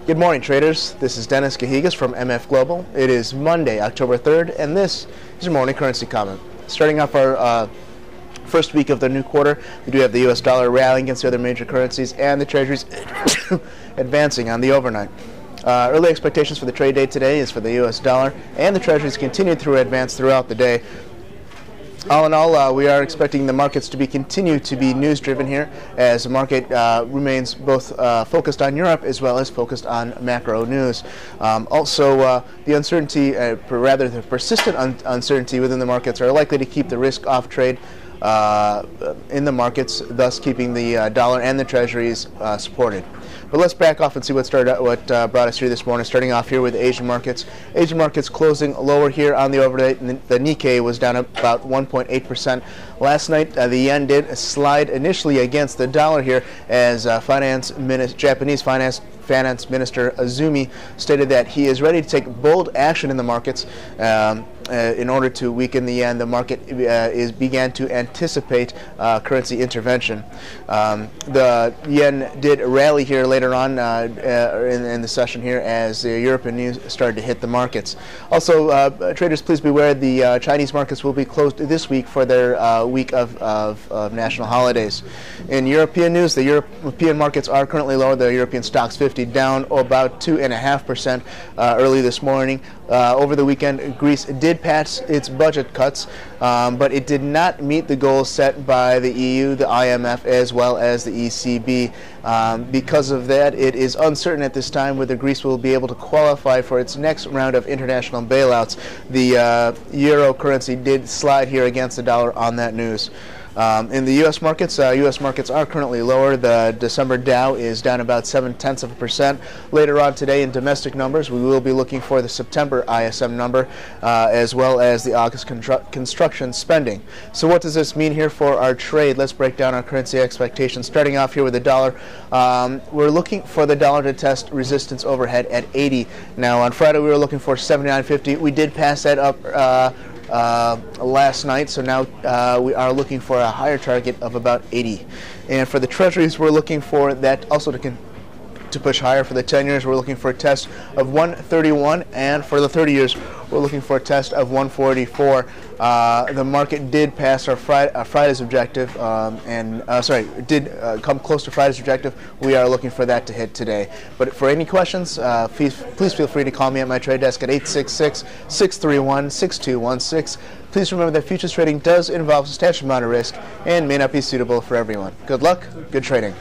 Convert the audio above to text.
Good morning, traders. This is Dennis Cahigas from MF Global. It is Monday, October 3rd, and this is your morning currency comment. Starting off our first week of the new quarter, we do have the U.S. dollar rallying against the other major currencies and the treasuries advancing on the overnight. Early expectations for the trade day today is for the U.S. dollar and the treasuries continued to advance throughout the day. All in all, we are expecting the markets to continue to be news-driven here, as the market remains both focused on Europe as well as focused on macro news. Also, the uncertainty, rather the persistent uncertainty within the markets, are likely to keep the risk-off trade in the markets, thus keeping the dollar and the treasuries supported. But let's back off and see what brought us here this morning. Starting off here with Asian markets. Asian markets closing lower here on the overnight. The Nikkei was down about 1.8%. Last night, the yen did slide initially against the dollar here, as Japanese Finance Minister Azumi stated that he is ready to take bold action in the markets in order to weaken the yen. The market began to anticipate currency intervention. The yen did rally here later on in the session here, as the European news started to hit the markets. Also, traders, please beware, the Chinese markets will be closed this week for their week of national holidays. In European news, the European markets are currently lower. The European Stocks 50 down about 2.5% early this morning. Over the weekend, Greece did pass its budget cuts, but it did not meet the goals set by the EU, the IMF, as well as the ECB. Because of that, it is uncertain at this time whether Greece will be able to qualify for its next round of international bailouts. The euro currency did slide here against the dollar on that news. In the U.S. markets are currently lower. The December Dow is down about 0.7%. Later on today, in domestic numbers, we will be looking for the September ISM number, as well as the August construction spending. So what does this mean here for our trade? Let's break down our currency expectations. Starting off here with the dollar, we're looking for the dollar to test resistance overhead at 80. Now, on Friday, we were looking for 79.50. We did pass that up last night, so now we are looking for a higher target of about 80. And for the treasuries, we're looking for that also to push higher. For the 10 years, we're looking for a test of 131, and for the 30 years, we're looking for a test of 144. The market did pass our Friday's objective, did come close to Friday's objective. We are looking for that to hit today. But for any questions, please feel free to call me at my trade desk at 866-631-6216. Please remember that futures trading does involve a substantial amount of risk and may not be suitable for everyone. Good luck, good trading.